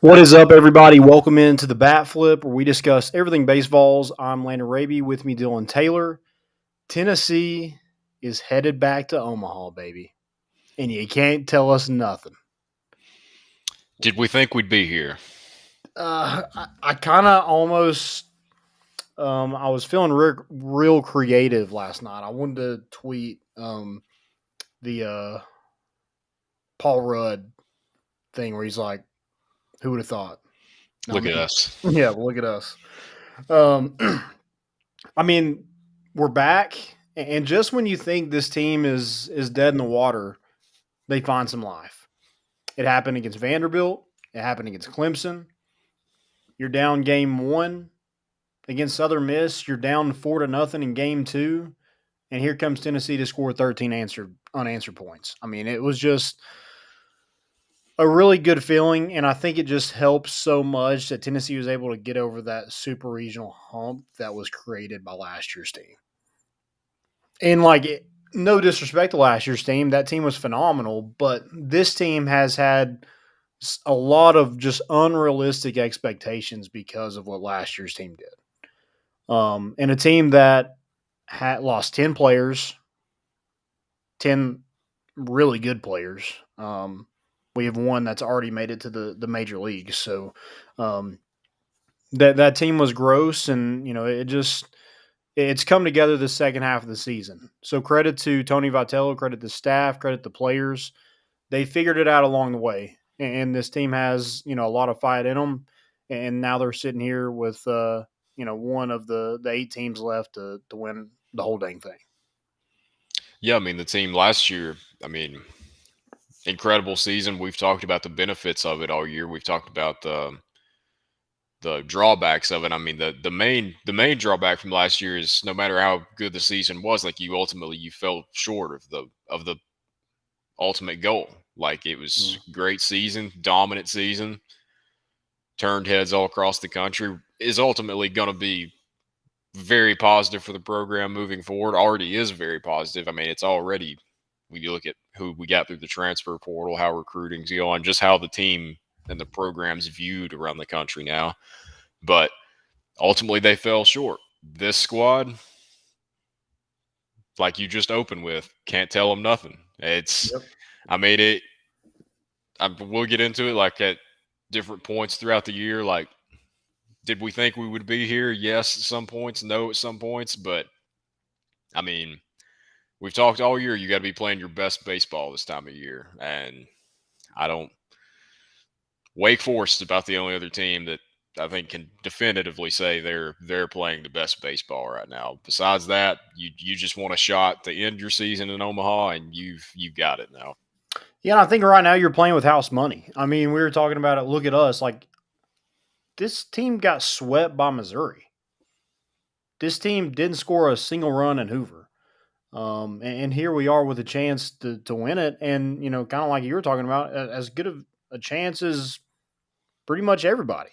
What is up, everybody? Welcome into the Bat Flip, where we discuss everything baseballs. I'm Landon Raby. With me, Dillon Taylor. Tennessee is headed back to Omaha, baby, and you can't tell us nothing. Did we think we'd be here? I kind of almost. I was feeling real creative last night. I wanted to tweet the Paul Rudd thing where he's like, "Who would have thought?" No, Look at us. yeah, well, look at us. Um, I mean, we're back, and just when you think this team is dead in the water, they find some life. It happened against Vanderbilt. It happened against Clemson. You're down game one against Southern Miss. You're down 4-0 in game two, and here comes Tennessee to score 13 unanswered points. I mean, it was just a really good feeling, and I think it just helps so much that Tennessee was able to get over that super regional hump that was created by last year's team. And no disrespect to last year's team, that team was phenomenal, but this team has had a lot of just unrealistic expectations because of what last year's team did. And a team that had lost 10 players, 10 really good players. We have one that's already made it to the major leagues. So that team was gross, and it's come together the second half of the season. So credit to Tony Vitello, credit to staff, credit to players. They figured it out along the way, and this team has a lot of fight in them. And now they're sitting here with one of the 8 teams left to win the whole dang thing. Yeah, I mean, the team last year, incredible season. We've talked about the benefits of it all year. We've talked about the drawbacks of it. I mean, the main drawback from last year is no matter how good the season was, like you fell short of the ultimate goal. Like it was great season, dominant season, turned heads all across the country, is ultimately going to be very positive for the program moving forward. Already is very positive. I mean, it's already, when you look at who we got through the transfer portal, how recruiting's going, just how the team and the program's viewed around the country now. But ultimately, they fell short. This squad, like you just opened with, can't tell them nothing. Yep. I mean, we'll get into it like at different points throughout the year. Like, did we think we would be here? Yes, at some points. No, at some points. But I mean, we've talked all year. You got to be playing your best baseball this time of year, and I don't. Wake Forest is about the only other team that I think can definitively say they're playing the best baseball right now. Besides that, you just want a shot to end your season in Omaha, and you've got it now. Yeah, and I think right now you're playing with house money. I mean, we were talking about it. Look at us. Like, this team got swept by Missouri. This team didn't score a single run in Hoover. And here we are with a chance to win it. And, kind of like you were talking about, as good of a chance as pretty much everybody.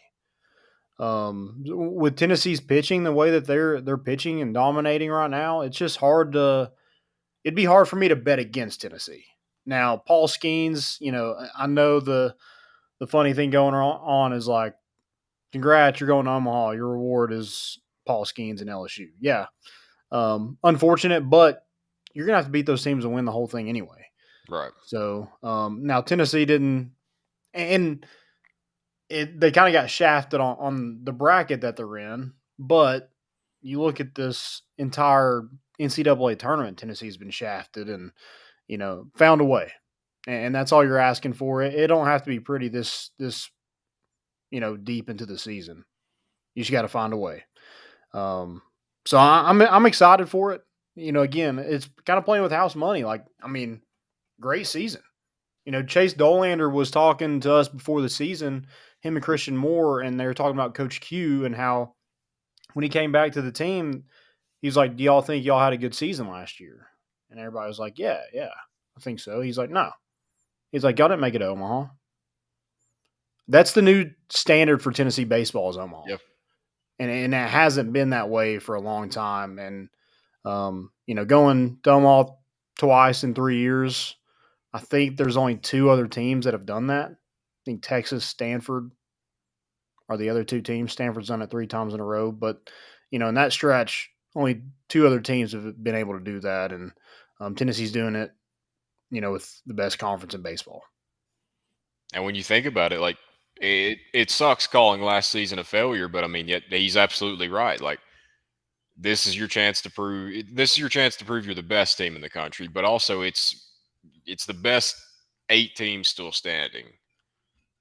With Tennessee's pitching the way that they're pitching and dominating right now, it's just it'd be hard for me to bet against Tennessee. Now, Paul Skeens, I know the funny thing going on is like, congrats, you're going to Omaha. Your reward is Paul Skeens and LSU. Yeah. Unfortunate, but you're going to have to beat those teams and win the whole thing anyway. Right. So now Tennessee didn't, and they kind of got shafted on the bracket that they're in. But you look at this entire NCAA tournament, Tennessee's been shafted and, found a way. And that's all you're asking for. It don't have to be pretty this deep into the season. You just got to find a way. So I'm excited for it. Again, it's kind of playing with house money. Like, I mean, great season. Chase Dolander was talking to us before the season, him and Christian Moore, and they were talking about Coach Q and how when he came back to the team, he was like, "Do y'all think y'all had a good season last year?" And everybody was like, "Yeah, I think so." He's like, "No." He's like, "Y'all didn't make it to Omaha." That's the new standard for Tennessee baseball is Omaha. Yep. And it hasn't been that way for a long time. And, going to Omaha twice in 3 years, I think there's only 2 other teams that have done that. I think Texas, Stanford, are the other two teams. Stanford's done it 3 times in a row, but in that stretch, only 2 other teams have been able to do that, and Tennessee's doing it. With the best conference in baseball. And when you think about it, like it sucks calling last season a failure, but I mean, yet he's absolutely right. Like this is your chance to prove you're the best team in the country, but also it's the best 8 teams still standing.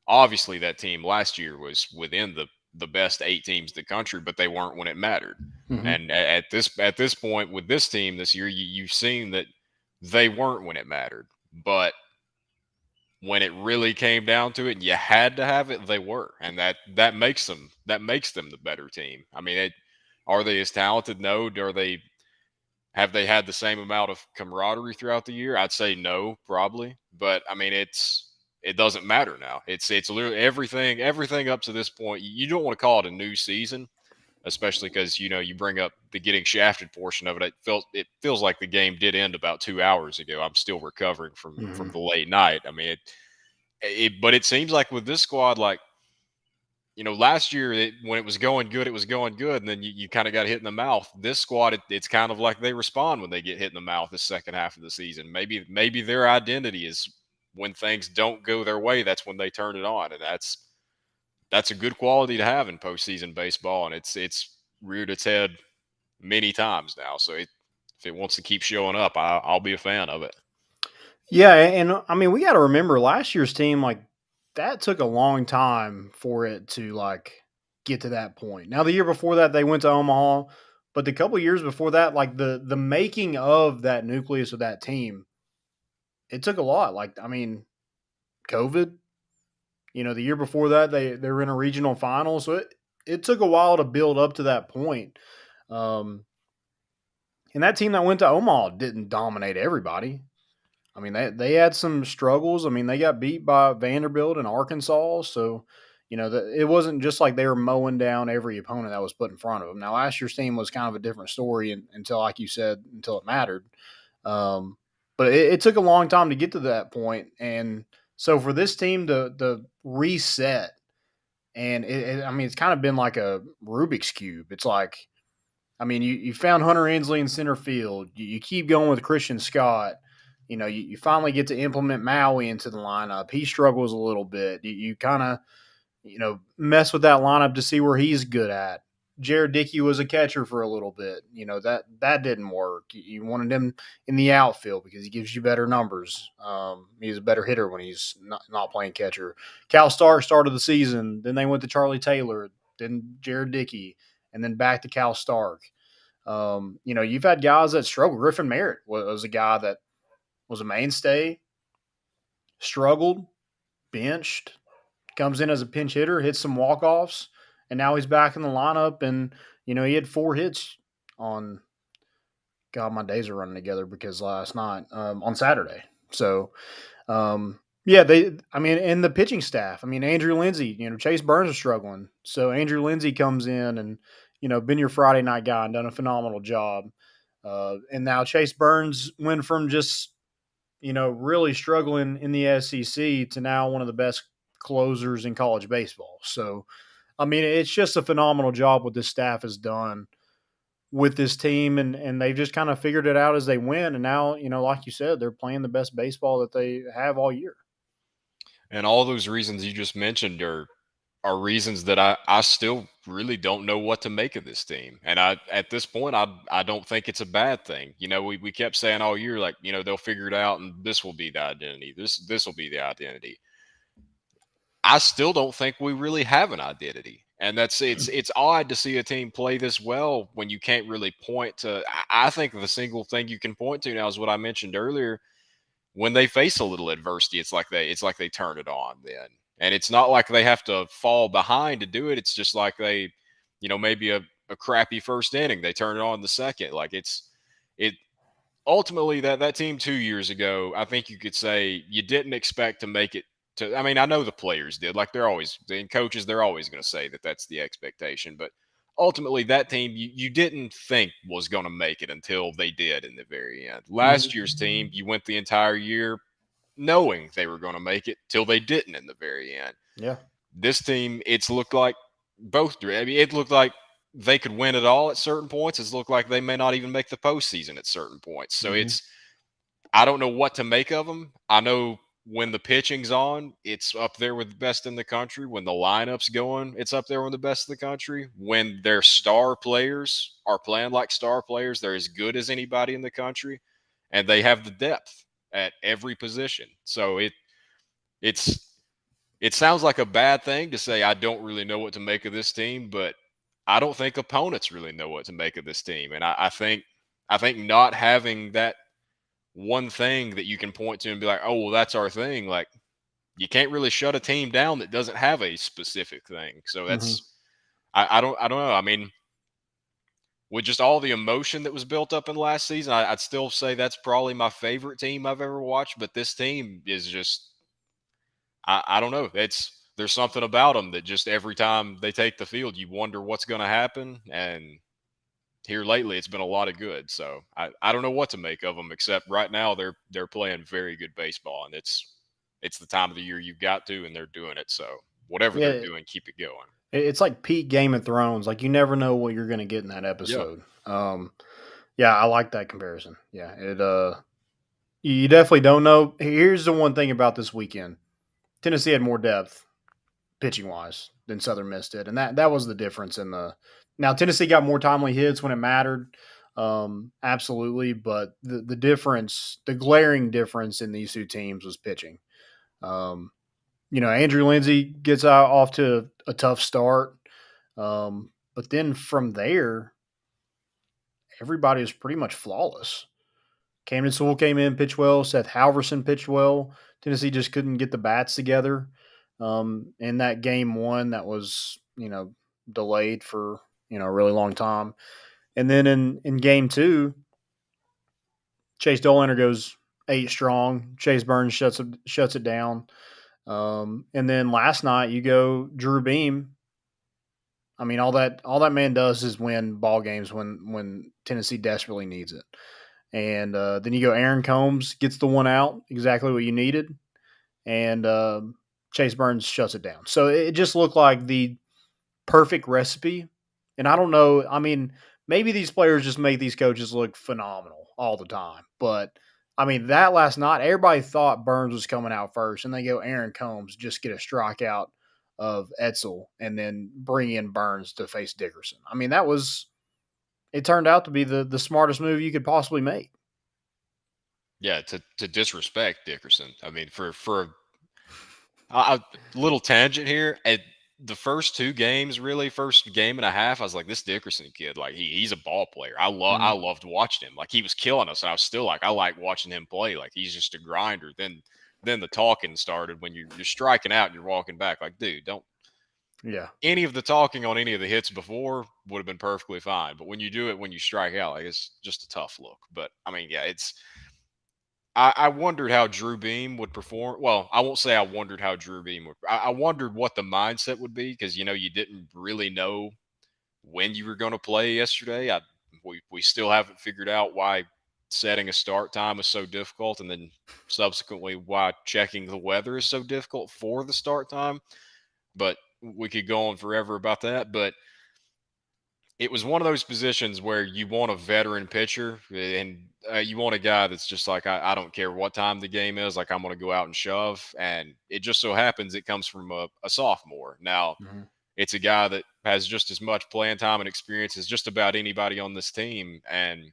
Obviously, that team last year was within the best 8 teams in the country, but they weren't when it mattered. Mm-hmm. And at this point with this team this year, you've seen that they weren't when it mattered, but when it really came down to it and you had to have it, they were, and that makes them the better team. I mean, are they as talented? No. Have they had the same amount of camaraderie throughout the year? I'd say no, probably. But I mean, it doesn't matter now. It's literally everything up to this point. You don't want to call it a new season, especially because you bring up the getting shafted portion of it. It feels like the game did end about 2 hours ago. I'm still recovering from Mm-hmm. the late night. I mean, but it seems like with this squad, like last year when it was going good, it was going good, and then you kind of got hit in the mouth. This squad, it's kind of like they respond when they get hit in the mouth the second half of the season. Maybe their identity is when things don't go their way, that's when they turn it on, and that's a good quality to have in postseason baseball, and it's reared its head many times now. So if it wants to keep showing up, I'll be a fan of it. Yeah, and I mean, we got to remember last year's team, like that took a long time for it to like get to that point. Now, the year before that, they went to Omaha, but the couple years before that, like the making of that nucleus of that team, it took a lot. Like, I mean, COVID. The year before that, they were in a regional final, so it took a while to build up to that point. Um, and that team that went to Omaha didn't dominate everybody. I mean, they had some struggles. I mean, they got beat by Vanderbilt and Arkansas, so it wasn't just like they were mowing down every opponent that was put in front of them. Now, last year's team was kind of a different story until, like you said, until it mattered. But it took a long time to get to that point, and so for this team to reset, and I mean, it's kind of been like a Rubik's cube. It's like, I mean, you found Hunter Ensley in center field. You keep going with Christian Scott. You finally get to implement Maui into the lineup. He struggles a little bit. You kind of, mess with that lineup to see where he's good at. Jared Dickey was a catcher for a little bit. That didn't work. You wanted him in the outfield because he gives you better numbers. He's a better hitter when he's not playing catcher. Cal Stark started the season. Then they went to Charlie Taylor. Then Jared Dickey. And then back to Cal Stark. You've had guys that struggle. Griffin Merritt was a guy that was a mainstay, struggled, benched, comes in as a pinch hitter, hits some walk-offs, and now he's back in the lineup. And, he had 4 hits on, God, my days are running together because last night on Saturday. So, yeah, I mean, and the pitching staff. I mean, Andrew Lindsay, Chase Burns is struggling. So Andrew Lindsay comes in and, been your Friday night guy and done a phenomenal job. And now Chase Burns went from just, really struggling in the SEC to now one of the best closers in college baseball. So, I mean, it's just a phenomenal job what this staff has done with this team, and they've just kind of figured it out as they win. And now, like you said, they're playing the best baseball that they have all year. And all those reasons you just mentioned are reasons that I still really don't know what to make of this team. And at this point I don't think it's a bad thing. We kept saying all year, like, they'll figure it out and this will be the identity. This will be the identity. I still don't think we really have an identity. And it's odd to see a team play this well when you can't really point to. I think the single thing you can point to now is what I mentioned earlier. When they face a little adversity, it's like they turn it on then. And it's not like they have to fall behind to do it. It's just like they, maybe a crappy first inning, they turn it on the second. Like it ultimately that team 2 years ago, I think you could say you didn't expect to make it to. I mean, I know the players did. Like the coaches, they're always going to say that that's the expectation. But ultimately, that team you didn't think was going to make it until they did in the very end. Last year's team, you went the entire year knowing they were going to make it till they didn't in the very end. Yeah. This team, it's looked like both. I mean, it looked like they could win it all at certain points. It's looked like they may not even make the postseason at certain points. So Mm-hmm. it's I don't know what to make of them. I know when the pitching's on, it's up there with the best in the country. When the lineup's going, it's up there with the best in the country. When their star players are playing like star players, they're as good as anybody in the country, and they have the depth at every position. So it's it sounds like a bad thing to say I don't really know what to make of this team, but I don't think opponents really know what to make of this team. And I think not having that one thing that you can point to and be like, oh, well, that's our thing. Like you can't really shut a team down that doesn't have a specific thing. So Mm-hmm. that's I don't know. I mean, with just all the emotion that was built up in last season, I'd still say that's probably my favorite team I've ever watched. But this team is just I don't know. There's something about them that just every time they take the field, you wonder what's going to happen. And here lately, it's been a lot of good. So I don't know what to make of them, except right now they're playing very good baseball, and it's the time of the year you've got to, and they're doing it. So whatever they're Yeah, doing, keep it going. it's like peak Game of Thrones. Like you never know what you're going to get in that Yeah, episode. Yeah, I like that comparison. Yeah, you definitely don't know. Here's the one thing about this weekend: Tennessee had more depth pitching wise than Southern Miss did, and that was the difference in the. Now Tennessee got more timely hits when it mattered, absolutely, but the difference, the glaring difference in these two teams was pitching. Um, Andrew Lindsay gets out off to a tough start, but then from there, everybody was pretty much flawless. Camden Sewell came in, pitched well. Seth Halverson pitched well. Tennessee just couldn't get the bats together. In that game one, that was delayed for a really long time. And then in game two, Chase Dollander goes 8 strong. Chase Burns shuts it down. And then last night you go Drew Beam. I mean, all that man does is win ball games when Tennessee desperately needs it. And then you go Aaron Combs gets the one out, exactly what you needed, and Chase Burns shuts it down. So it just looked like the perfect recipe. And I don't know. I mean, maybe these players just make these coaches look phenomenal all the time. But I mean, that last night, everybody thought Burns was coming out first, and they go Aaron Combs, just get a strikeout of Etzel, and then bring in Burns to face Dickerson. I mean, it turned out to be the smartest move you could possibly make. yeah. To disrespect Dickerson. I mean, for a little tangent here. At the first two games, really, first game and a half, I was like, this Dickerson kid, like he's a ball player. I Mhm. loved watching him. Like he was killing us, and I was still like, I like watching him play. Like he's just a grinder. Then the talking started when you're striking out and you're walking back. Like, dude, don't Yeah. any of the talking on any of the hits before would have been perfectly fine. But when you do it when you strike out, like it's just a tough look. But I mean, yeah, I wondered how Drew Beam would perform. Well, I won't say I wondered how Drew Beam would. I wondered what the mindset would be because you didn't really know when you were going to play yesterday. We still haven't figured out why setting a start time is so difficult, and then subsequently why checking the weather is so difficult for the start time. But we could go on forever about that. But it was one of those positions where you want a veteran pitcher and you want a guy that's just like, I don't care what time the game is. Like, I'm going to go out and shove. And it just so happens it comes from a sophomore. Now, Mhm. it's a guy that has just as much playing time and experience as just about anybody on this team. And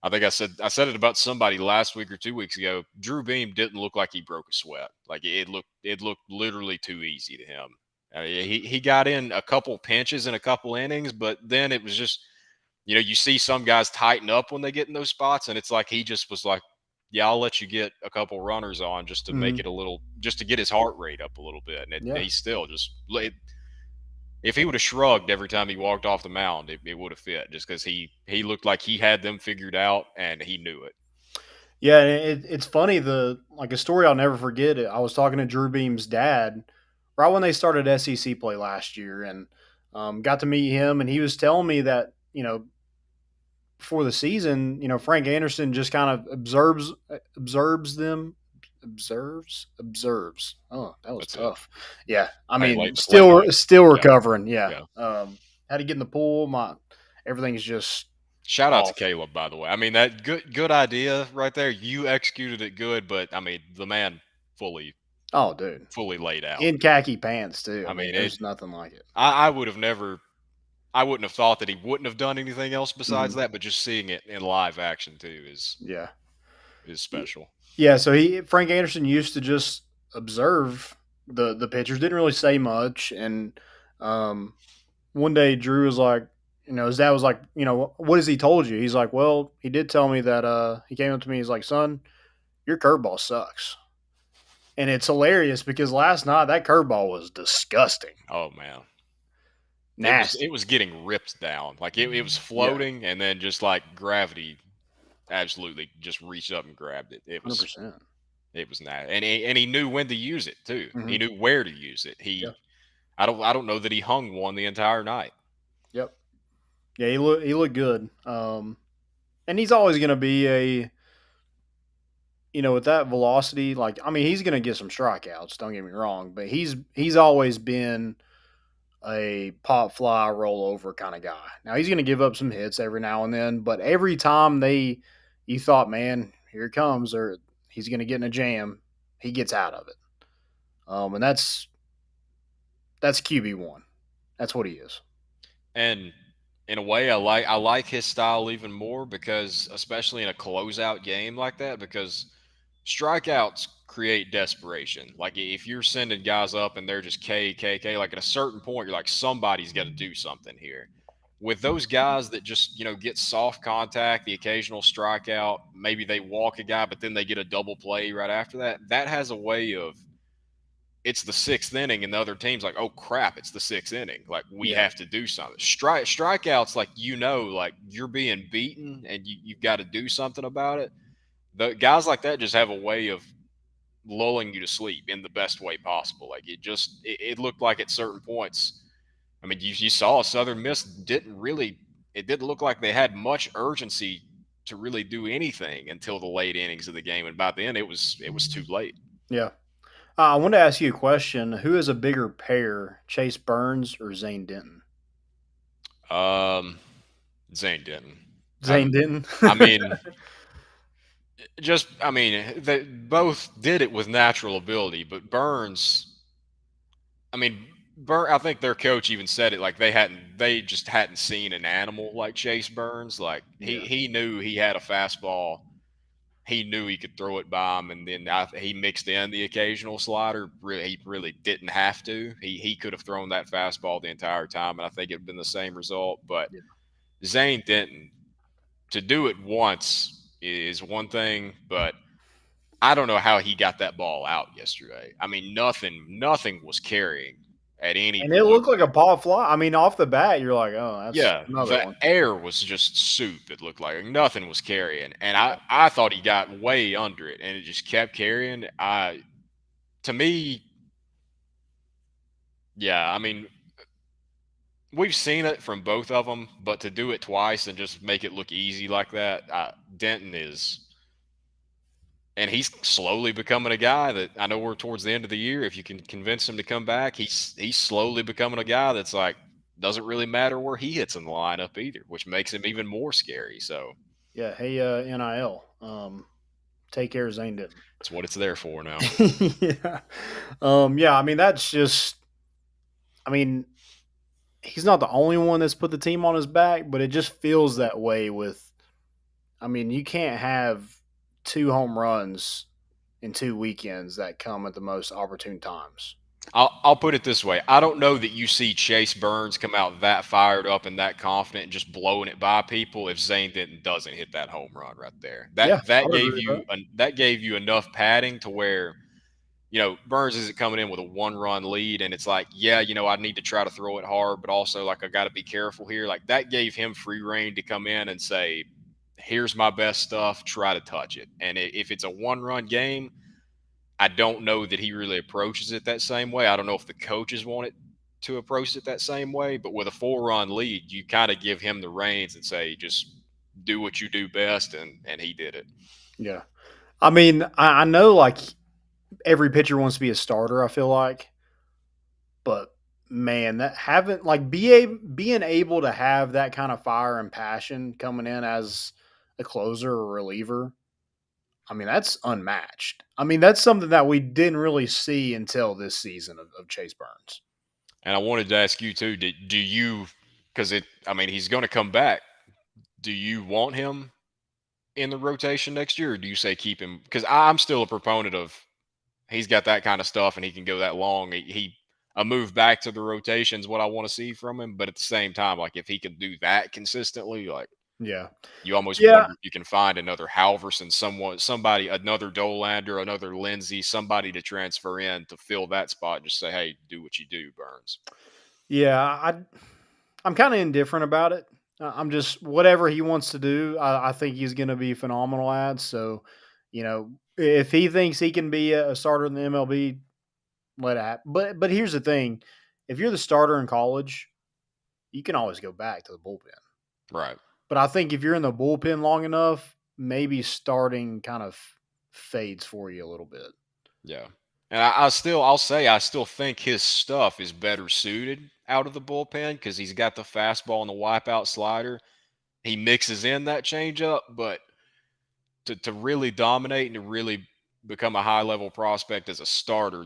I think I said it about somebody last week or 2 weeks ago. Drew Beam didn't look like he broke a sweat. Like it looked literally too easy to him. He got in a couple pinches in a couple innings, but then it was just you see some guys tighten up when they get in those spots, and it's like he just was like, yeah, I'll let you get a couple runners on just to make Mhm. it a little, just to get his heart rate up a little bit, and Yeah. he still just if he would have shrugged every time he walked off the mound, it would have fit just because he looked like he had them figured out and he knew it. Yeah, it's funny. A story I'll never forget. I was talking to Drew Beam's dad right when they started SEC play last year, and got to meet him, and he was telling me that before the season, Frank Anderson just kind of observes them, observes. Oh, that was That's it. tough. Yeah, I Hey, mean, late still night. still Yeah, recovering. Yeah, yeah. had to get in the pool. My everything's just Shout out to off. Caleb, by the way. I mean, that good idea right there. You executed it good, but I mean, the man fully Oh, dude, fully laid out. in khaki pants too. I I mean, mean, it. there's nothing like it. I would have never. I wouldn't have thought that he wouldn't have done anything else besides Hmm. that, but just seeing it in live action too Yeah, is special. yeah. So Frank Anderson used to just observe the pitchers. Didn't really say much, and um, one day Drew was like, his dad was like, what has he told you? He's like, well, he did tell me that he came up to me, he's like, son, your curveball sucks. And it's hilarious because last night that curveball was disgusting. Oh man, it Nasty. was getting ripped down. Like it was Yeah, floating, and then just like gravity absolutely just reached up and grabbed it. 100%. It was nice, and he knew when to use it too. Hmm. He knew where to use it. Yeah. I don't know that he hung one the entire night. Yep. Yeah, he looked good. And he's always going to be with that velocity, like, I mean, he's going to get some strikeouts, don't get me wrong, but he's always been a pop fly rollover kind of guy. Now he's going to give up some hits every now and then, but every time you thought, man, here it comes, or he's going to get in a jam, he gets out of it. And that's QB1. That's what he is. And in a way, I like his style even more because, especially in a closeout game like that, because strikeouts create desperation. Like if you're sending guys up and they're just K, like at a certain point, you're like somebody's got to do something here. With those guys that just get soft contact, the occasional strikeout, maybe they walk a guy, but then they get a double play right after that. That has a way of it's the sixth inning, and the other team's like, "Oh crap, it's the sixth inning. Like we Yeah, have to do something." Strikeouts, like like you're being beaten, and you've got to do something about it. The guys like that just have a way of lulling you to sleep in the best way possible. Like it looked like at certain points. I mean, you saw Southern Miss didn't really. It didn't look like they had much urgency to really do anything until the late innings of the game, and by then it was too late. yeah. I want to ask you a question. Who is a bigger pair, Chase Burns or Zane Denton? Um, Zane didn't. Zane Denton. I mean, I mean, they both did it with natural ability, but Burns, I mean, I think their coach even said it like they just hadn't seen an animal like Chase Burns. Like Yeah, he knew he had a fastball. He knew he could throw it by him, and then he mixed in the occasional slider. He really didn't have to. He could have thrown that fastball the entire time, and I think it'd been the same result. But yeah. Zane Denton, to do it once is one thing, but I don't know how he got that ball out yesterday. I mean, nothing was carrying at any And it point. looked like a pop fly. I mean, off the bat, you're like, oh, that's Yeah, another the one. air was just soup. It looked like nothing was carrying, and Yeah, I thought he got way under it, and it just kept carrying. To me, yeah, I mean, we've seen it from both of them, but to do it twice and just make it look easy like that, Denton is. And he's slowly becoming a guy that I know we're towards the end of the year. If you can convince him to come back, he's slowly becoming a guy that's like doesn't really matter where he hits in the lineup either, which makes him even more scary. So yeah. Hey, NIL. Take care of Zane Denton. that's what it's there for now. Yeah. Yeah. I mean, that's just. I mean, he's not the only one that's put the team on his back, but it just feels that way with. I mean, you can't have two home runs in 2 weekends that come at the most opportune times. I'll put it this way: I don't know that you see Chase Burns come out that fired up and that confident and just blowing it by people if Zane Denton doesn't hit that home run right there. Yeah, I That would agree gave with you that. that gave you enough padding to where Burns isn't coming in with a 1-run lead, and it's like, yeah, I need to try to throw it hard, but also like I got to be careful here. Like that gave him free reign to come in and say, "Here's my best stuff. Try to touch it." And if it's a 1-run game, I don't know that he really approaches it that same way. I don't know if the coaches want it to approach it that same way, but with a 4-run lead, you kind of give him the reins and say, just do what you do best, and he did it. Yeah. I mean, I know, like, every pitcher wants to be a starter, I feel like. But man, that haven't like being able to have that kind of fire and passion coming in as a closer or reliever. I mean, that's unmatched. I mean, that's something that we didn't really see until this season of Chase Burns. And I wanted to ask you too. Do you? Because I mean, he's going to come back. Do you want him in the rotation next year, or do you say keep him? Because I'm still a proponent of he's got that kind of stuff and he can go that long. A move back to the rotation is what I want to see from him. But at the same time, like if he can do that consistently, like Yeah. you almost Yeah. wonder if you can find another Halverson, somebody, another Dolander, another Lindsey, somebody to transfer in to fill that spot. And just say, hey, do what you do, Burns. Yeah. I'm kind of indifferent about it. I'm just whatever he wants to do. I think he's going to be phenomenal at. So, if he thinks he can be a starter in the MLB, let it happen. But here's the thing: if you're the starter in college, you can always go back to the bullpen. Right. But I think if you're in the bullpen long enough, maybe starting kind of fades for you a little bit. Yeah. And I'll say I still think his stuff is better suited out of the bullpen because he's got the fastball and the wipeout slider. He mixes in that changeup, but to really dominate and to really become a high level prospect as a starter,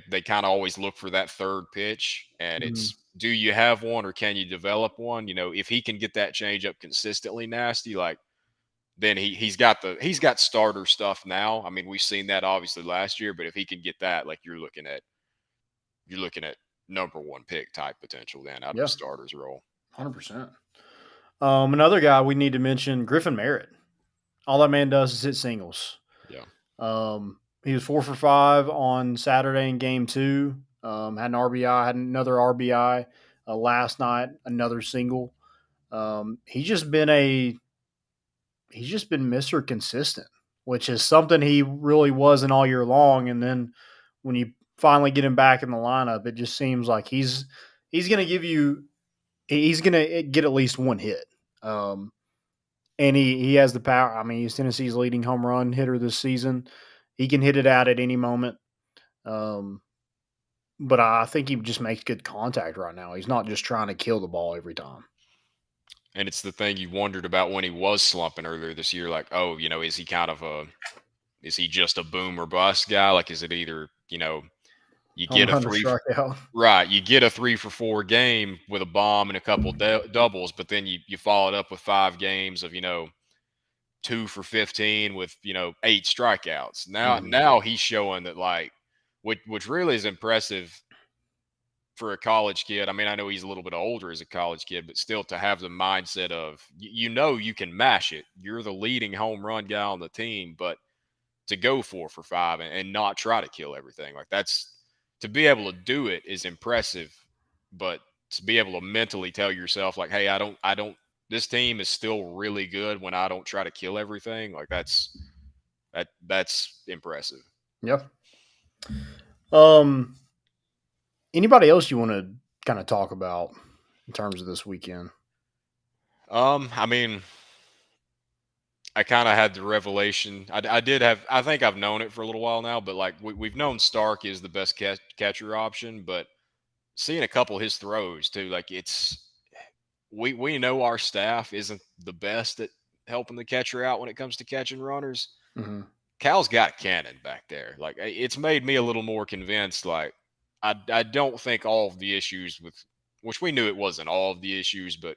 they kind of always look for that third pitch. And Mhm. it's, do you have one or can you develop one? If he can get that changeup consistently nasty, like then he's got starter stuff now. I mean, we've seen that obviously last year, but if he can get that, like you're looking at number one pick type potential then out of a Yeah, starter's role. 100%. Another guy we need to mention, Griffin Merritt. All that man does is hit singles. Yeah. He was 4 for 5 on Saturday in Game 2. Had an RBI, had another RBI last night, another single. He's just been Mr. Consistent, which is something he really wasn't all year long. And then when you finally get him back in the lineup, it just seems like he's going to give you he's going to get at least one hit. Um, and he has the power. I mean, he's Tennessee's leading home run hitter this season. He can hit it out at any moment. Um, but I think he just makes good contact right now. He's not just trying to kill the ball every time. And it's the thing you wondered about when he was slumping earlier this year, like, oh, is he just a boom or bust guy? Like, is it either, you Home get a run or three, strikeout. right, you get a 3 for 4 game with a bomb and a couple doubles, but then you follow it up with 5 games of, 2 for 15 with, 8 strikeouts. Mhm. Now he's showing that, like, which really is impressive for a college kid. I mean, I know he's a little bit older as a college kid, but still to have the mindset of you can mash it. You're the leading home run guy on the team, but to go 4 for 5 and not try to kill everything, like that's, to be able to do it is impressive, but to be able to mentally tell yourself like, hey, I don't this team is still really good when I don't try to kill everything, like that's impressive. Yeah. Um, Anybody else you want to kind of talk about in terms of this weekend? I mean, I kind of had the revelation. I did have. I think I've known it for a little while now, but like we've known Stark is the best catcher option. But seeing a couple of his throws too, like we know our staff isn't the best at helping the catcher out when it comes to catching runners. Hmm. Cal's got a cannon back there. Like it's made me a little more convinced. Like I don't think all of the issues with, which we knew it wasn't all of the issues, but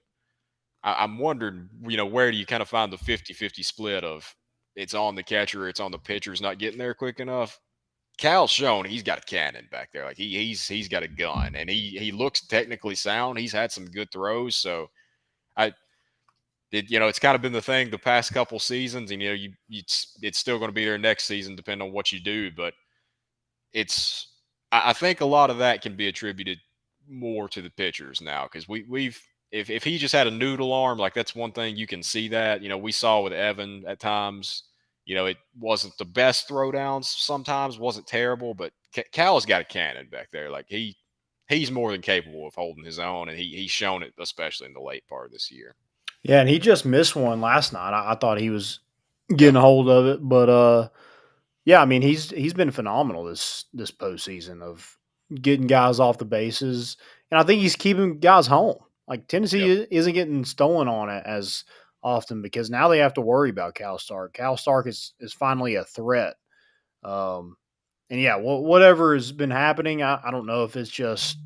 I'm wondering, where do you kind of find the 50-50 split of it's on the catcher, it's on the pitcher's not getting there quick enough? Cal's shown he's got a cannon back there. Like he's got a gun and he looks technically sound. He's had some good throws. So I it's kind of been the thing the past couple seasons, and it's still going to be there next season depending on what you do. But it's I think a lot of that can be attributed more to the pitchers now because we've if he just had a noodle arm, like that's one thing you can see that we saw with Evan at times. It wasn't the best throwdowns sometimes, wasn't terrible, but Cal's got a cannon back there. Like he's more than capable of holding his own, and he's shown it especially in the late part of this year. Yeah, and he just missed one last night. I thought he was Yeah, getting a hold of it, but Yeah, I mean he's been phenomenal this postseason of getting guys off the bases, and I think he's keeping guys home. Like Yep. Tennessee isn't getting stolen on it as often because now they have to worry about Cal Stark. Cal Stark is finally a threat. Um, and yeah, whatever has been happening, I don't know if it's just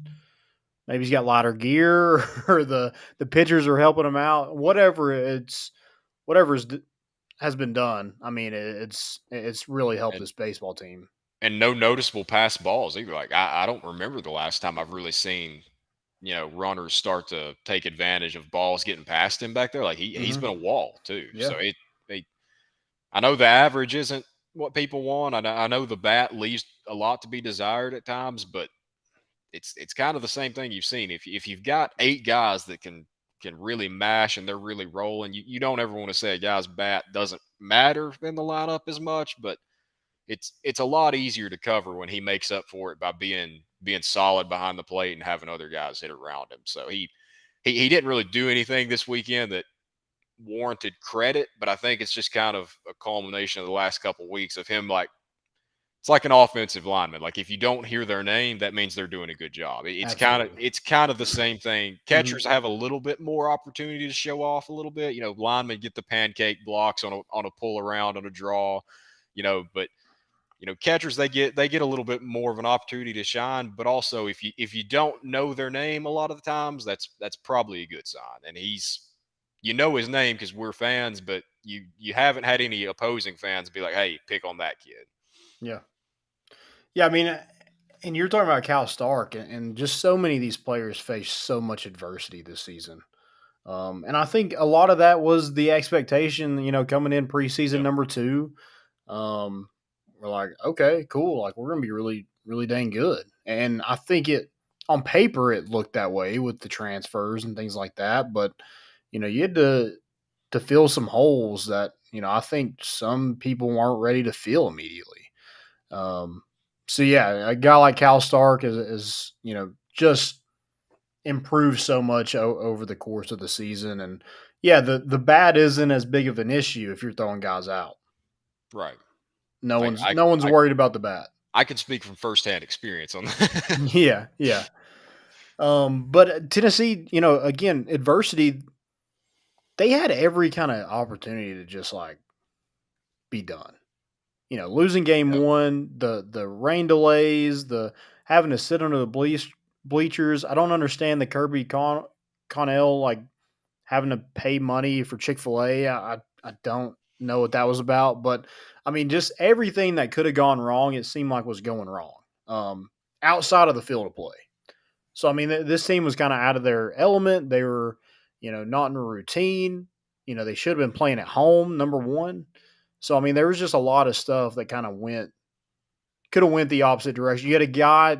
maybe he's got lighter gear or the pitchers are helping him out. Whatever's has been done. I mean, it's really helped And this baseball team. no noticeable pass balls either. Like I don't remember the last time I've really seen runners start to take advantage of balls getting past him back there. Like he's Hmm. been a wall too. Yeah, So it I know the average isn't what people want. I know the bat leaves a lot to be desired at times, but it's kind of the same thing you've seen. If you've got 8 guys that can really mash and they're really rolling, you don't ever want to say a guy's bat doesn't matter in the lineup as much, but it's a lot easier to cover when he makes up for it by being solid behind the plate and having other guys hit around him. So he didn't really do anything this weekend that warranted credit, but I think it's just kind of a culmination of the last couple weeks of him like it's like an offensive lineman. Like if you don't hear their name, that means they're doing a good job. It's kind of absolutely. it's kind of the same thing. Hmm. Catchers have a little bit more opportunity to show off a little bit. Linemen get the pancake blocks on a pull around on a draw. But catchers they get a little bit more of an opportunity to shine. But also if you don't know their name a lot of the times, that's probably a good sign. And his name because we're fans, but you haven't had any opposing fans be like, hey, pick on that kid. Yeah, yeah. I mean, and you're talking about Cal Stark, and just so many of these players face so much adversity this season. And I think a lot of that was the expectation, coming in preseason Yep. number two. Um, we're like, okay, cool. Like we're going to be really, really dang good. And I think on paper, it looked that way with the transfers and things like that. But, you had to fill some holes that, I think some people weren't ready to fill immediately. Um, so yeah, a guy like Cal Stark is just improved so much over the course of the season. And yeah, the bat isn't as big of an issue if you're throwing guys out. Right. No Like one's no one's worried about the bat. I can speak from firsthand experience on that. Yeah, yeah. But Tennessee, again, adversity. They had every kind of opportunity to just like be done. Losing game Yep. one, the rain delays, the having to sit under the bleachers. I don't understand the Connell like having to pay money for Chick-fil-A. I don't know what that was about, but I mean, just everything that could have gone wrong, it seemed like was going wrong outside of the field of play. So, I mean, this team was kind of out of their element. They were, not in a routine. They should have been playing at home, number one. So, I mean, there was just a lot of stuff that kind of could have went the opposite direction. You had a guy,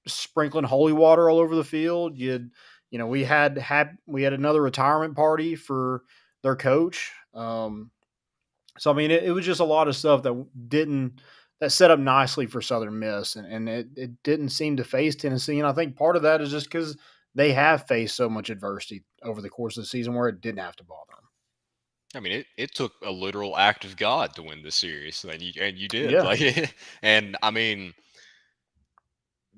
sprinkling holy water all over the field. We had another retirement party for their coach. So I mean, it was just a lot of stuff that set up nicely for Southern Miss, and it didn't seem to face Tennessee. And I think part of that is just because they have faced so much adversity over the course of the season where it didn't have to bother them. I mean, it took a literal act of God to win this series, and you did. Yeah. Like, and I mean,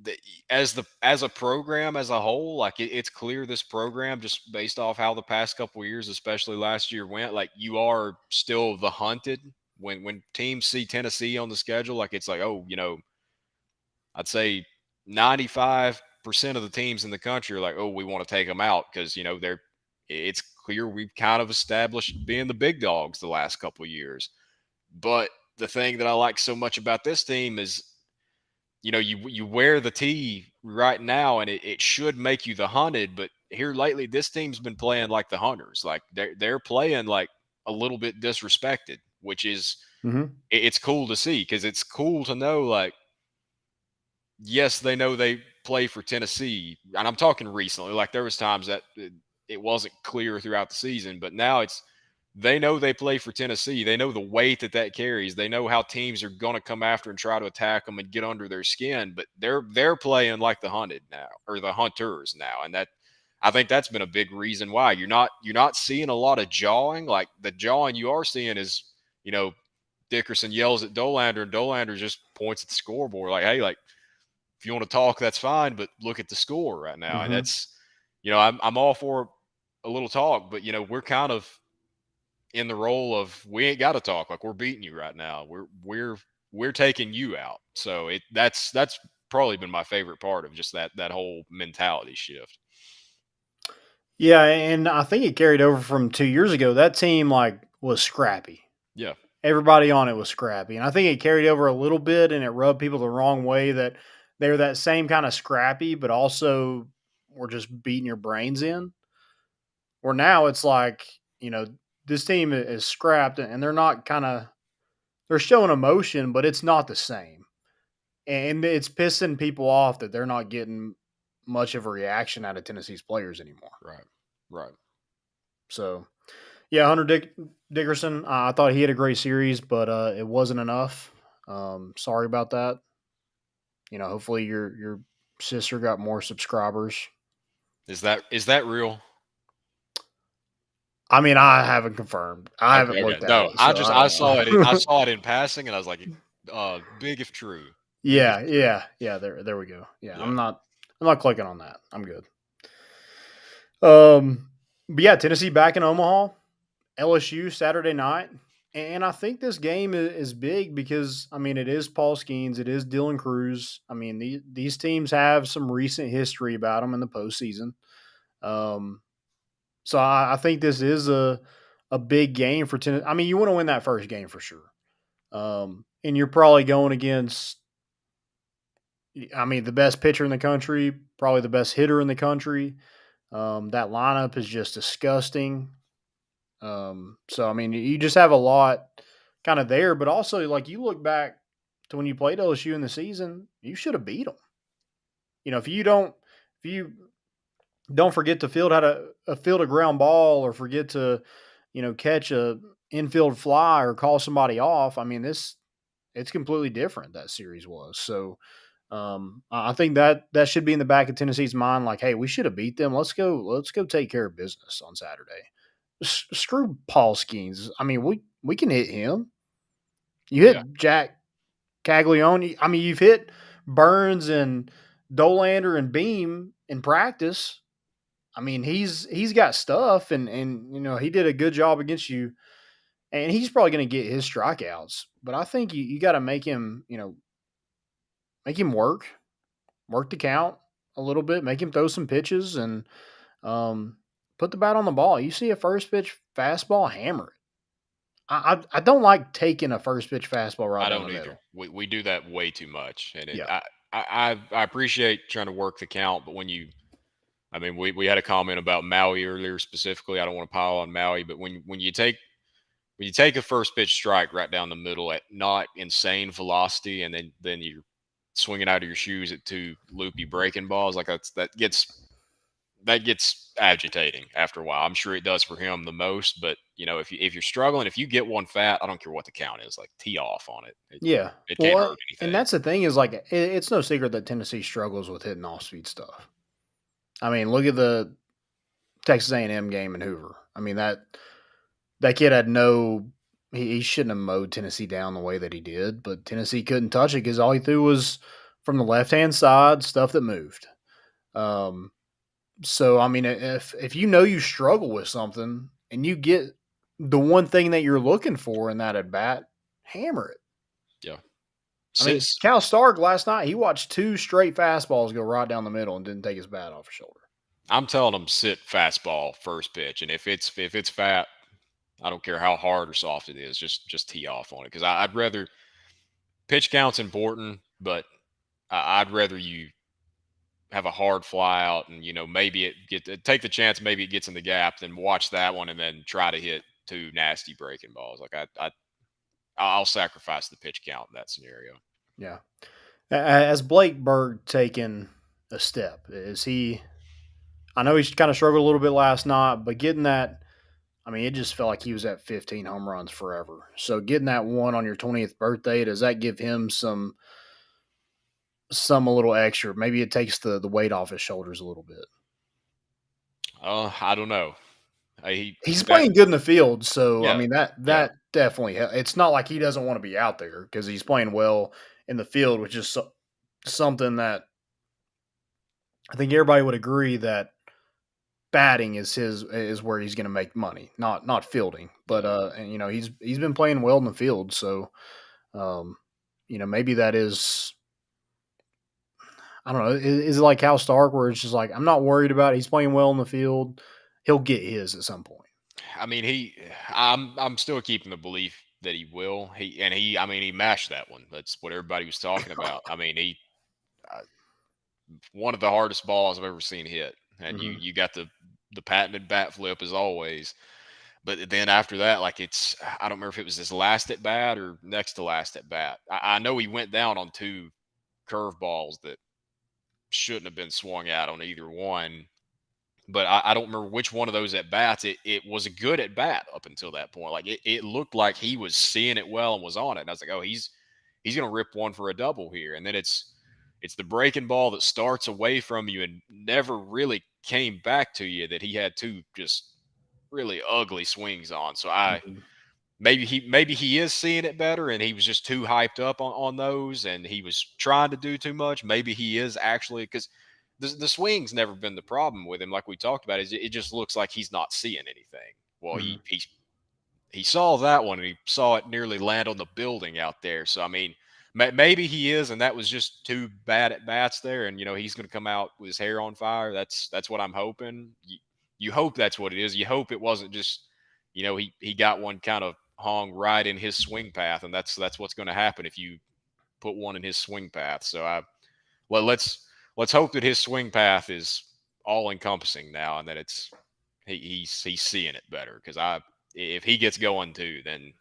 the, as a program as a whole, like it's clear this program just based off how the past couple of years, especially last year, went. Like, you are still the hunted when teams see Tennessee on the schedule. Like, it's like, oh, I'd say 95% of the teams in the country are like, oh, we want to take them out because it's clear we've kind of established being the big dogs the last couple of years. But the thing that I like so much about this team is, you wear the T right now, and it should make you the hunted. But here lately, this team's been playing like the hunters. Like they're playing like a little bit disrespected, which is Hmm. it's cool to see because it's cool to know like yes, they know they play for Tennessee, and I'm talking recently. Like there was times that it wasn't clear throughout the season, but now they know they play for Tennessee. They know the weight that carries. They know how teams are going to come after and try to attack them and get under their skin. But they're playing like the hunted now, or the hunters now, and that I think that's been a big reason why you're not seeing a lot of jawing. Like the jawing you are seeing is you know Dickerson yells at Dolander, and Dolander just points at the scoreboard like, "Hey, like if you want to talk, that's fine, but look at the score right now." And Mm-hmm. that's, I'm all for a little talk, but we're kind of in the role of we ain't got to talk. Like we're beating you right now. We're taking you out. So that's probably been my favorite part of just that whole mentality shift. Yeah, and I think it carried over from 2 years ago. That team was scrappy. Yeah, Everybody on it was scrappy, and I think it carried over a little bit, and it rubbed people the wrong way that they were that same kind of scrappy, but also were just beating your brains in. Where now it's like this team is scrapped, and they're not they're showing emotion, but it's not the same, and it's pissing people off that they're not getting much of a reaction out of Tennessee's players anymore. right, right. So yeah, Dickerson, I thought he had a great series, but it wasn't enough. Sorry about that. Hopefully your sister got more subscribers. Is that real? I mean, I haven't confirmed. I Okay, haven't okay. looked at No, it, I so just I I don't saw it. I know. saw it in passing, and I was like, big if true. Big if Yeah, true. yeah. There we go. Yeah, Yeah. I'm not clicking on that. I'm good. But yeah, Tennessee back in Omaha. LSU Saturday night. And I think this game is big because, I mean, it is Paul Skeens, it is Dylan Cruz. I mean, these teams have some recent history about them in the postseason. Um, so I think this is a big game for Tennessee. I mean, you want to win that first game for sure. And you're probably going against, I mean, the best pitcher in the country, probably the best hitter in the country. That lineup is just disgusting. So I mean, you just have a lot kind of there, but also you look back to when you played LSU in the season, you should have beat them. If you don't forget to field a ground ball or forget to, catch a infield fly or call somebody off. I mean, it's completely different. That series was so. I think that should be in the back of Tennessee's mind. Like, hey, we should have beat them. Let's go take care of business on Saturday. Screw Paul Skeens. I mean, we can hit him. You Yeah. hit Jack Caglione. I mean, you've hit Burns and Dolander and Beam in practice. I mean, he's got stuff, and he did a good job against you, and he's probably going to get his strikeouts. But I think you got to make him work the count a little bit, make him throw some pitches, and put the bat on the ball. You see a first pitch fastball, hammer it. I don't like taking a first pitch fastball right I down the don't either. middle. We do that way too much, and Yeah. I appreciate trying to work the count, but I mean, we had a comment about Maui earlier specifically. I don't want to pile on Maui, but when you take a first pitch strike right down the middle at not insane velocity, and then you're swinging out of your shoes at two loopy breaking balls, like that gets agitating after a while. I'm sure it does for him the most, but if you're struggling, if you get one fat, I don't care what the count is, like tee off on it. It, Yeah. it can't Well, hurt and anything. that's the thing is it's no secret that Tennessee struggles with hitting off speed stuff. I mean, look at the Texas A&M game in Hoover. I mean that kid had no. He shouldn't have mowed Tennessee down the way that he did, but Tennessee couldn't touch it because all he threw was from the left hand side stuff that moved. Um, so I mean, if you struggle with something and you get the one thing that you're looking for in that at bat, hammer it. Yeah. I mean, Sis, Cal Stark last night, he watched two straight fastballs go right down the middle and didn't take his bat off his shoulder. I'm telling them sit fastball first pitch, and if it's fat, I don't care how hard or soft it is, just tee off on it because I'd rather pitch count's important, but I'd rather you have a hard fly out and maybe take the chance, maybe it gets in the gap, then watch that one and then try to hit two nasty breaking balls. Like I'll sacrifice the pitch count in that scenario. Yeah. Has Blake Berg taken a step? Is he? I know he's kind of struggled a little bit last night, but getting that, I mean, it just felt like he was at 15 home runs forever. So getting that one on your 20th birthday, does that give him some a little extra? Maybe it takes the weight off his shoulders a little bit. I don't know. He's that playing good in the field, so I yeah mean that yeah that definitely it's not like he doesn't want to be out there because he's playing well in the field, which is something that I think everybody would agree that batting is where he's going to make money, not fielding. But yeah. and, he's been playing well in the field, so um, maybe that is I don't know. Is it like Cal Stark where it's just like I'm not worried about it. He's playing well in the field. He'll get his at some point. I mean, I'm still keeping the belief that he will. I mean, he mashed that one. That's what everybody was talking about. I mean, he uh, one of the hardest balls I've ever seen hit, and Hmm. you got the patented bat flip as always. But then after that, like I don't remember if it was his last at bat or next to last at bat. I know he went down on two curveballs that shouldn't have been swung out on either one. But I don't remember which one of those at bats. It was a good at bat up until that point. Like it looked like he was seeing it well and was on it. And I was like, oh, he's gonna rip one for a double here. And then it's the breaking ball that starts away from you and never really came back to you that he had two just really ugly swings on. So I Hmm. maybe he is seeing it better and he was just too hyped up on those and he was trying to do too much. Maybe he is actually because the swing's never been the problem with him, like we talked about. Is it just looks like he's not seeing anything. Well, Hmm. he saw that one and he saw it nearly land on the building out there. So I mean, maybe he is, and that was just too bad at bats there. And he's going to come out with his hair on fire. That's what I'm hoping. You hope that's what it is. You hope it wasn't just he got one kind of hung right in his swing path, and that's what's going to happen if you put one in his swing path. So well, let's hope that his swing path is all encompassing now, and that he's seeing it better. Because if he gets going too, then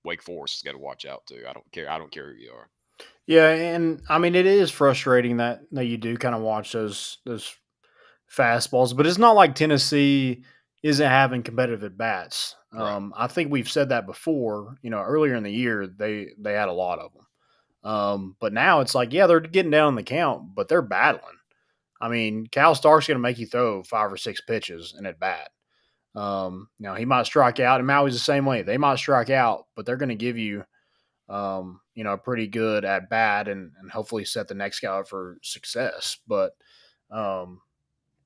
Wake Forest has got to watch out too. I don't care. I don't care who you are. Yeah, and I mean it is frustrating that you do kind of watch those fastballs, but it's not like Tennessee isn't having competitive at bats. Right. I think we've said that before. Earlier in the year they had a lot of them, but now it's like yeah they're getting down the count, but they're battling. I mean, Cal Stark's going to make you throw 5 or 6 pitches in at bat. Now he might strike out, and Maui's the same way. They might strike out, but they're going to give you, a pretty good at bat, and hopefully set the next guy up for success. But um,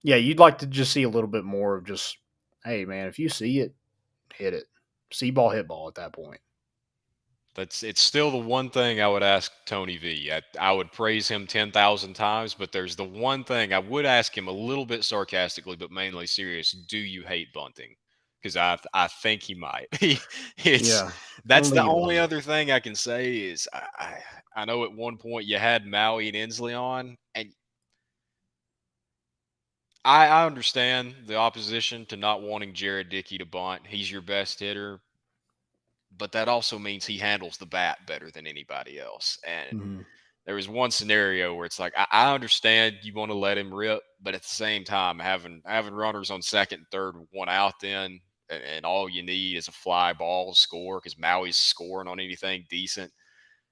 yeah, you'd like to just see a little bit more of just, hey man, if you see it, hit it. See ball, hit ball at that point. It's still the one thing I would ask Tony V. I would praise him 10,000 times, but there's the one thing I would ask him a little bit sarcastically, but mainly serious. Do you hate bunting? Because I think he might. It's Yeah, I that's don't the think he only loves it. other thing I can say is I know at one point you had Maui and Inslee on, and I understand the opposition to not wanting Jared Dickey to bunt. He's your best hitter, but that also means he handles the bat better than anybody else. And Hmm. there was one scenario where it's like I understand you want to let him rip, but at the same time, having runners on second and third with one out, then and all you need is a fly ball to score because Maui's scoring on anything decent.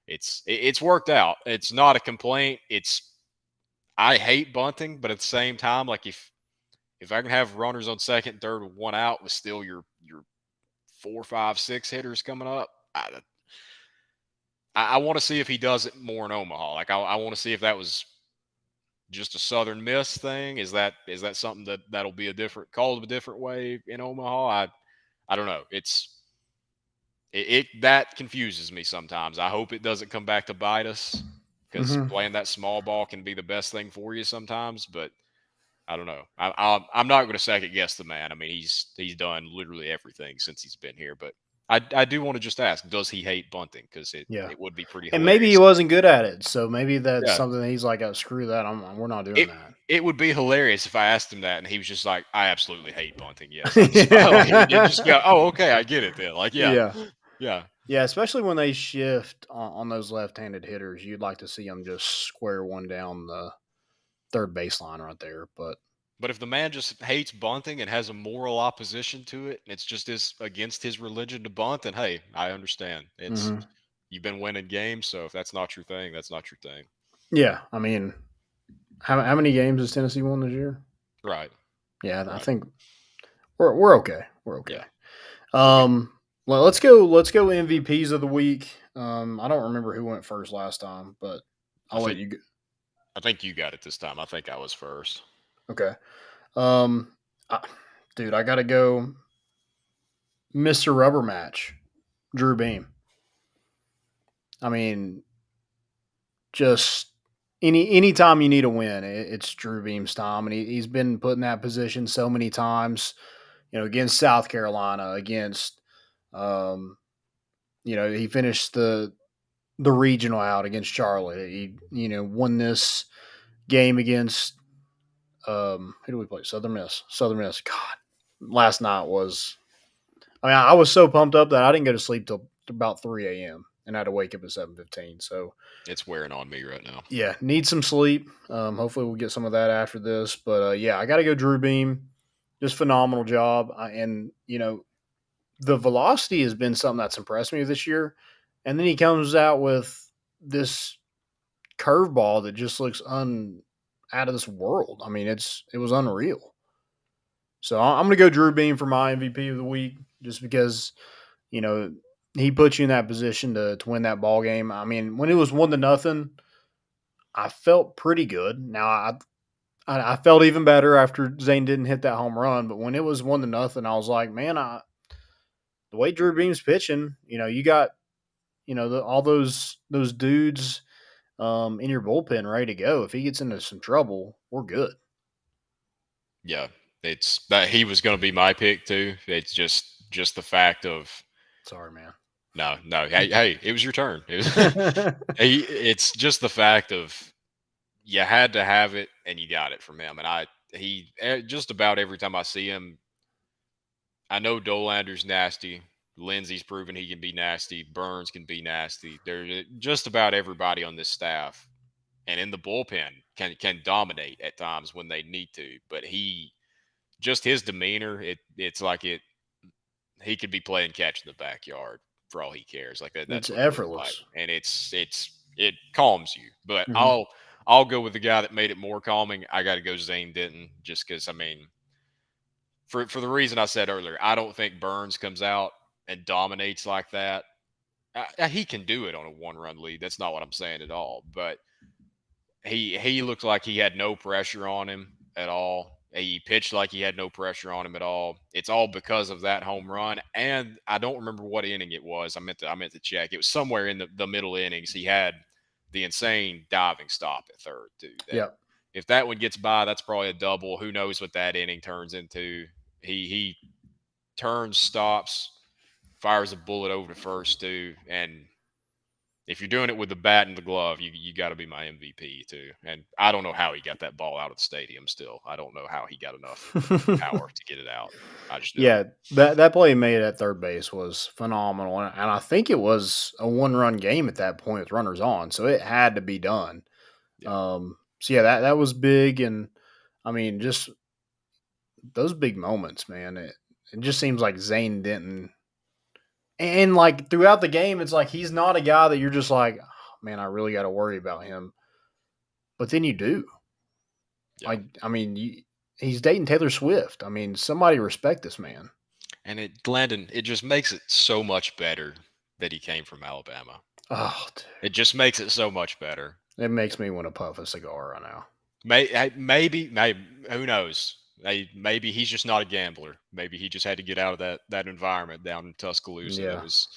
It's worked out. It's not a complaint. I hate bunting, but at the same time, like if I can have runners on second and third with one out with still your 4, 5, 6 hitters coming up, I want to see if he does it more in Omaha. Like I want to see if that was just a Southern Miss thing. Is that something that'll be a different called a different way in Omaha? I don't know. It that confuses me sometimes. I hope it doesn't come back to bite us because Hmm. playing that small ball can be the best thing for you sometimes. But I don't know. I'm not going to second guess the man. I mean, he's done literally everything since he's been here. But I do want to just ask: does he hate bunting? Because Yeah, it would be pretty and maybe he hilarious. wasn't good at it, so maybe that's Yeah, something that he's like, oh, screw that. We're not doing it that. it would be hilarious if I asked him that and he was just like, "I absolutely hate bunting." Yes, I'm sorry. Like, you just go, "Oh, okay, I get it then." Like, yeah, Yeah. yeah. Yeah, especially when they shift on those left-handed hitters, you'd like to see them just square one down the third baseline right there. But But if the man just hates bunting and has a moral opposition to it, and it's just against his religion to bunt, then hey, I understand. It's mhm. you've been winning games, so if that's not your thing, that's not your thing. Yeah, I mean, how many games has Tennessee won this year? Right, Yeah, I right. think We're okay. We're okay. Yeah. I mean, Well, let's go MVPs of the week. I don't remember who went first last time, but I I'll let think you go. I think you got it this time. I think I was first. Okay. Um, I, dude, I gotta go. Mr. Rubber Match, Drew Beam. I mean, just anytime you need a win, it's Drew Beam's time, and he's been put in that position so many times. Against South Carolina, against, um, he finished the regional out against Charlotte. He won this game against who do we play? Southern Miss. Southern Miss. God, last night was. I mean, I was so pumped up that I didn't go to sleep till about 3 a.m. and I had to wake up at 7:15. So It's wearing on me right now. yeah, need some sleep. Hopefully we'll get some of that after this. But yeah, I got to go Drew Beam. Just phenomenal job. And the velocity has been something that's impressed me this year. And then he comes out with this curveball that just looks out of this world. I mean, it was unreal. So I'm going to go Drew Beam for my MVP of the week, just because you know he puts you in that position to win that ball game. I mean, when it was 1-0, I felt pretty good. Now I felt even better after Zane didn't hit that home run, but when it was 1-0, I was like, man, the way Drew Beam's pitching, you got all those dudes in your bullpen ready to go. If he gets into some trouble, we're good. Yeah, it's that he was going to be my pick too. It's just the fact of Sorry, man. no. Hey, it was your turn. It's just the fact of you had to have it and you got it from him. And just about every time I see him, I know Dolander's nasty. Lindsey's proven he can be nasty. Burns can be nasty. There's just about everybody on this staff and in the bullpen can dominate at times when they need to. But just his demeanor, it's like he could be playing catch in the backyard for all he cares. Like that, It's that's what it looks like, effortless. and it calms you. But Hmm. I'll go with the guy that made it more calming. I got to go Zane Denton, just because I mean, for the reason I said earlier, I don't think Burns comes out and dominates like that. He can do it on a one-run lead. That's not what I'm saying at all. But he looked like he had no pressure on him at all. He pitched like he had no pressure on him at all. It's all because of that home run. And I don't remember what inning it was. I meant to check. It was somewhere in the middle innings. He had the insane diving stop at third too. That Yep. if that one gets by, that's probably a double. Who knows what that inning turns into? He turns, stops, fires a bullet over to first too, and if you're doing it with the bat and the glove, you got to be my MVP too. And I don't know how he got that ball out of the stadium. Still, I don't know how he got enough power to get it out. I just don't. Yeah, that play he made at third base was phenomenal, and I think it was a 1-run game at that point with runners on, so it had to be done. Yeah, So yeah, that was big, and I mean, just those big moments, man. It just seems like Zane Denton, and like throughout the game, it's like he's not a guy that you're just like, oh, man, I really got to worry about him, but then you do. yeah. Like, I mean, he's dating Taylor Swift. I mean, somebody respect this man. And Landon, it just makes it so much better that he came from Alabama. Oh, dude. It just makes it so much better. It makes me want to puff a cigar right now. Maybe, who knows? Maybe he's just not a gambler. Maybe he just had to get out of that environment down in Tuscaloosa. That Yeah. was,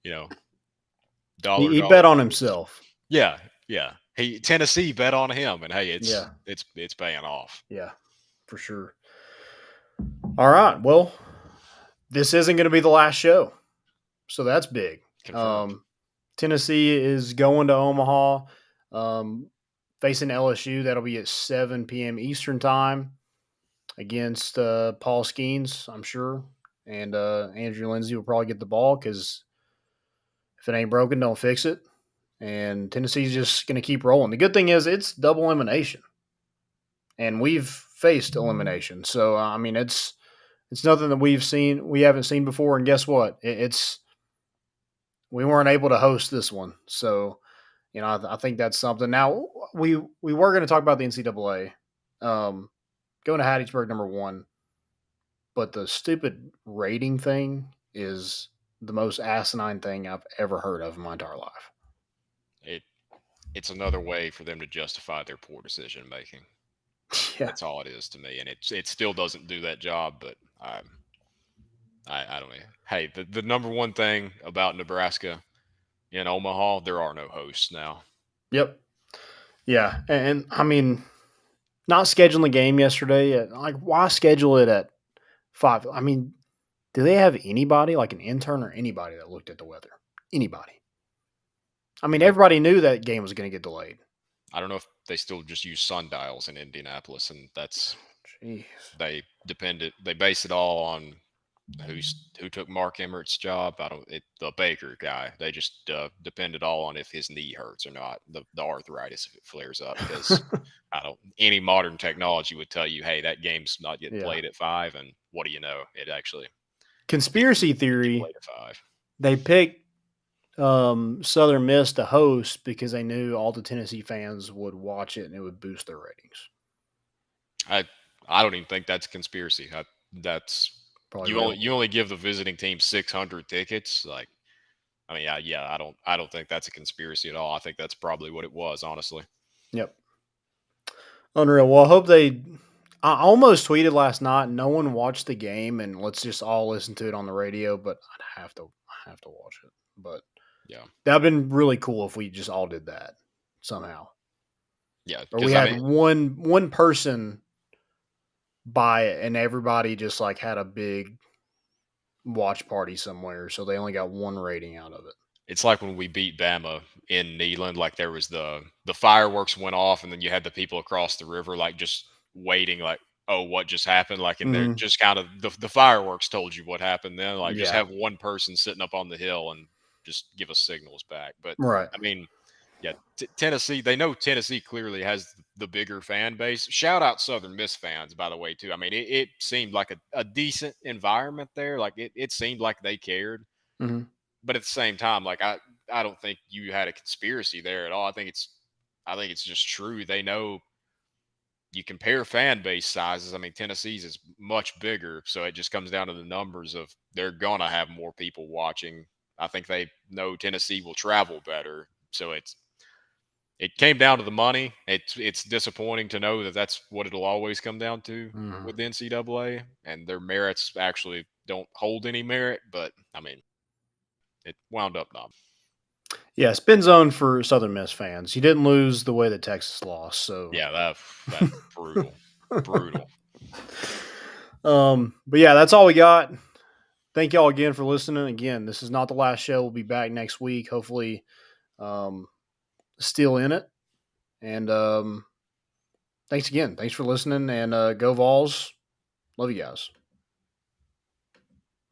you know, He, dollar he dollar bet on bills. himself. Yeah, yeah. Tennessee bet on him, and hey, Yeah. it's paying off. Yeah, for sure. All right. Well, this isn't going to be the last show. So that's big. Confirmed. Tennessee is going to Omaha, um, facing LSU. That'll be at 7 p.m. Eastern time against Paul Skeens, I'm sure. And Andrew Lindsay will probably get the ball because if it ain't broken, don't fix it. And Tennessee's just going to keep rolling. The good thing is it's double elimination, and we've faced elimination. So I mean, it's nothing that we haven't seen before. And guess what? It's we weren't able to host this one, so I think that's something. Now we were going to talk about the NCAA, going to Hattiesburg, number one. but the stupid rating thing is the most asinine thing I've ever heard of in my entire life. It it's another way for them to justify their poor decision making. Yeah. That's all it is to me, and it still doesn't do that job. But I don't know. Hey, the number one thing about Nebraska in Omaha, there are no hosts now. Yep. Yeah. And I mean, not scheduling the game yesterday, like, why schedule it at 5? I mean, do they have anybody, like an intern or anybody that looked at the weather? Anybody? I mean, Nope. everybody knew that game was going to get delayed. I don't know if they still just use sundials in Indianapolis, and that's Jeez. they base it all on who took Mark Emmert's job. I don't the Baker guy. They just depended all on if his knee hurts or not, the arthritis if it flares up. Because I don't any modern technology would tell you, hey, that game's not getting Yeah. played at 5, and what do you know? It actually Conspiracy get theory, played at 5. they picked Southern Miss to host because they knew all the Tennessee fans would watch it and it would boost their ratings. I I don't even think that's a conspiracy. That's Probably real. you only give the visiting team 600 tickets. Like, I mean, I don't think that's a conspiracy at all. I think that's probably what it was, honestly. Yep. Unreal. Well, I hope they. I almost tweeted last night. No one watched the game, and let's just all listen to it on the radio. But I have to watch it. But Yeah, that'd been really cool if we just all did that somehow, yeah. or we Because I had mean, one person buy it, and everybody just like had a big watch party somewhere, so they only got one rating out of it. it's like when we beat Bama in Neyland. Like there was the fireworks went off, and then you had the people across the river like just waiting, like, oh, what just happened? Like, and they're Hmm. just kind of the fireworks told you what happened. Then like just Yeah. have one person sitting up on the hill and just give us signals back. But Right. I mean, yeah, Tennessee. They know Tennessee clearly has the bigger fan base. Shout out Southern Miss fans, by the way, too. I mean, it seemed like a decent environment there. Like it seemed like they cared, Hmm. but at the same time, like I don't think you had a conspiracy there at all. I think it's just true. They know you compare fan base sizes. I mean, Tennessee's is much bigger, so it just comes down to the numbers of they're gonna have more people watching. I think they know Tennessee will travel better, so it came down to the money. It's disappointing to know that that's what it'll always come down to Hmm. with the NCAA, and their merits actually don't hold any merit. But I mean, it wound up not. Yeah, spin zone for Southern Miss fans. You didn't lose the way that Texas lost, so. Yeah, that brutal, brutal. But yeah, that's all we got. Thank y'all again for listening. Again, this is not the last show. We'll be back next week. Hopefully, um, still in it. And thanks again. Thanks for listening. And go Vols. Love you guys.